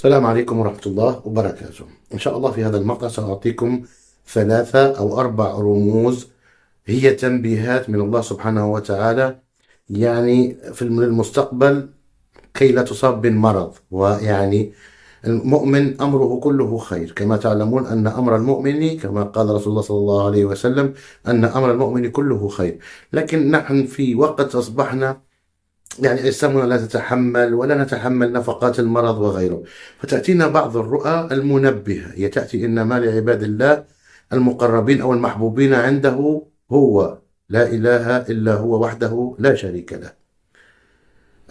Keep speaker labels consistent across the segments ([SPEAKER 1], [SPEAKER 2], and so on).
[SPEAKER 1] السلام عليكم ورحمة الله وبركاته. إن شاء الله في هذا المقطع سأعطيكم 3 أو 4 رموز هي تنبيهات من الله سبحانه وتعالى، يعني في المستقبل كي لا تصاب بالمرض. ويعني المؤمن أمره كله خير، كما تعلمون أن أمر المؤمن كما قال رسول الله صلى الله عليه وسلم أن أمر المؤمن كله خير. لكن نحن في وقت أصبحنا يعني أجسامنا لا تتحمل ولا نتحمل نفقات المرض وغيره، فتأتينا بعض الرؤى المنبهة. هي تأتي إنما لعباد الله المقربين أو المحبوبين عنده، هو لا إله إلا هو وحده لا شريك له.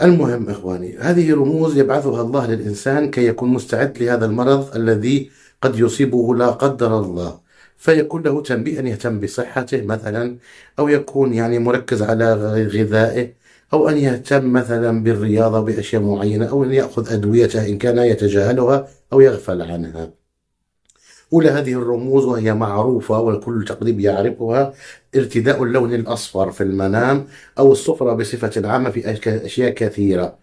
[SPEAKER 1] المهم إخواني، هذه رموز يبعثها الله للإنسان كي يكون مستعد لهذا المرض الذي قد يصيبه لا قدر الله، فيكون له تنبيه أن يهتم بصحته مثلا، أو يكون يعني مركز على غذائه، أو أن يهتم مثلا بالرياضة بأشياء معينة، أو أن يأخذ أدويته إن كان يتجاهلها أو يغفل عنها. أولى هذه الرموز وهي معروفة والكل تقريبا يعرفها: ارتداء اللون الأصفر في المنام، أو الصفرة بصفة عامة في أشياء كثيرة،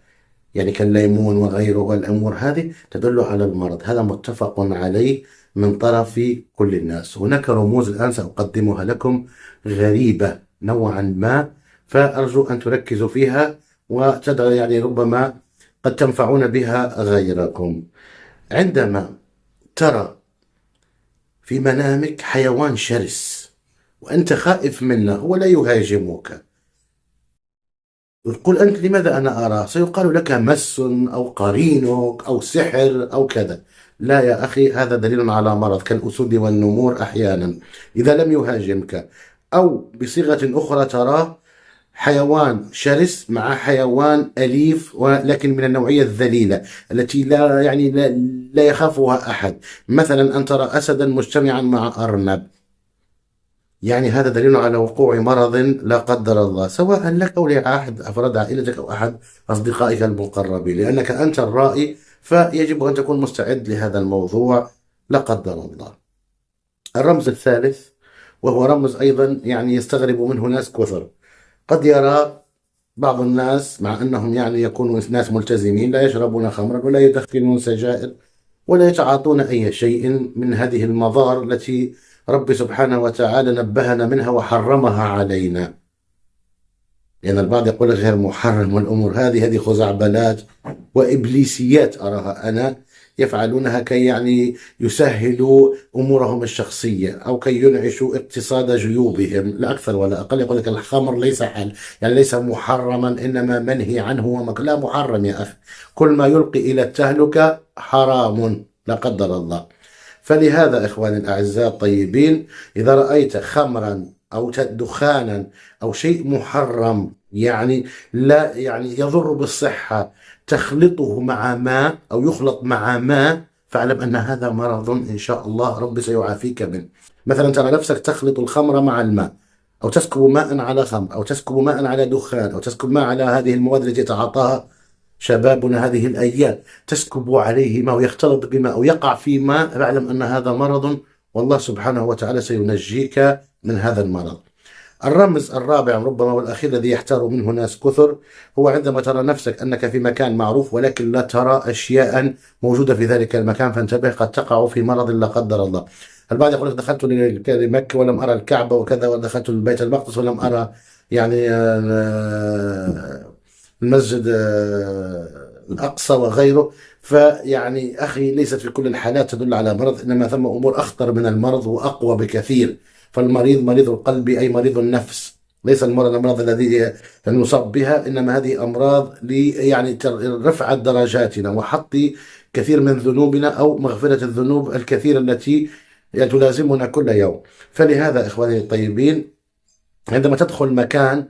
[SPEAKER 1] يعني كالليمون وغيره. والأمور هذه تدل على المرض، هذا متفق عليه من طرف كل الناس. هناك رموز الآن سأقدمها لكم غريبة نوعا ما، فأرجو أن تركزوا فيها وتدعوا، يعني ربما قد تنفعون بها غيركم. عندما ترى في منامك حيوان شرس وأنت خائف منه ولا يهاجمك، قل أنت لماذا أنا أراه؟ سيقال لك مس أو قرينك أو سحر أو كذا. لا يا أخي، هذا دليل على مرض كالأسود والنمور أحيانا إذا لم يهاجمك. أو بصيغة أخرى تراه حيوان شرس مع حيوان أليف ولكن من النوعية الذليلة التي لا يخافها أحد، مثلا أن ترى أسدا مجتمعا مع أرنب، يعني هذا دليل على وقوع مرض لا قدر الله، سواء لك أو لأحد أفراد عائلتك أو أحد أصدقائك المقربين، لأنك أنت الرائي، فيجب أن تكون مستعد لهذا الموضوع لا قدر الله. الرمز الثالث، وهو رمز أيضا يعني يستغرب منه ناس كثر. قد يرى بعض الناس مع أنهم يعني يكونوا ناس ملتزمين لا يشربون خمرا ولا يدخنون سجائر ولا يتعاطون أي شيء من هذه المضار التي رب سبحانه وتعالى نبهنا منها وحرمها علينا. لأن البعض يقول لك غير محرم، والأمور هذه خزعبلات وإبليسيات أراها أنا، يفعلونها كي يعني يسهلوا أمورهم الشخصية أو كي ينعشوا اقتصاد جيوبهم، لا أكثر ولا أقل. يقول لك الخمر ليس حل، يعني ليس محرما، إنما منهي عنه لا محرم يا أخي، كل ما يلقي إلى التهلكة حرام لا قدر الله. فلهذا إخواني الأعزاء الطيبين، إذا رأيت خمرا أو دخانا أو شيء محرم يعني لا يعني يضر بالصحة تخلطه مع ماء أو يخلط مع ماء، فاعلم أن هذا مرض إن شاء الله رب سيعافيك منه. مثلا ترى نفسك تخلط الخمر مع الماء، أو تسكب ماء على خمر، أو تسكب ماء على دخان، أو تسكب ماء على هذه المواد التي يتعاطاها شبابنا هذه الأيام، تسكب عليه ماء ويختلط بماء أو يقع في ماء، فاعلم أن هذا مرض، والله سبحانه وتعالى سينجيك من هذا المرض. الرمز الرابع ربما والأخير الذي يحتار منه ناس كثر، هو عندما ترى نفسك أنك في مكان معروف ولكن لا ترى أشياء موجودة في ذلك المكان، فانتبه قد تقع في مرض لا قدر الله. البعض يقول لك دخلت لمكة ولم أرى الكعبة وكذا، ودخلت لبيت المقدس ولم أرى يعني المسجد الأقصى وغيره. فيعني أخي، ليست في كل الحالات تدل على مرض، إنما ثم أمور أخطر من المرض وأقوى بكثير. فالمريض مريض القلب أي مريض النفس، ليس الأمراض الذي نصاب بها، إنما هذه أمراض يعني رفع درجاتنا وحط كثير من ذنوبنا أو مغفرة الذنوب الكثيرة التي تلازمنا كل يوم. فلهذا إخواني الطيبين، عندما تدخل مكان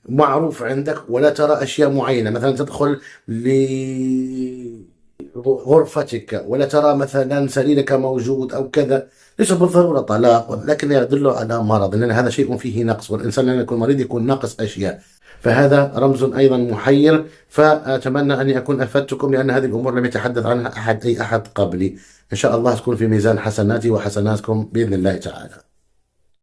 [SPEAKER 1] معروف عندك ولا ترى أشياء معينة، مثلا تدخل لغرفتك ولا ترى مثلا سريرك موجود أو كذا، ليس بالضرورة طلاق، لكن يدل على مرض، لأن هذا شيء فيه نقص، والإنسان لما يكون مريض يكون ناقص أشياء. فهذا رمز أيضا محير، فأتمنى أن أكون أفدتكم، لأن هذه الأمور لم يتحدث عنها أي أحد قبلي. إن شاء الله تكون في ميزان حسناتي وحسناتكم بإذن الله تعالى.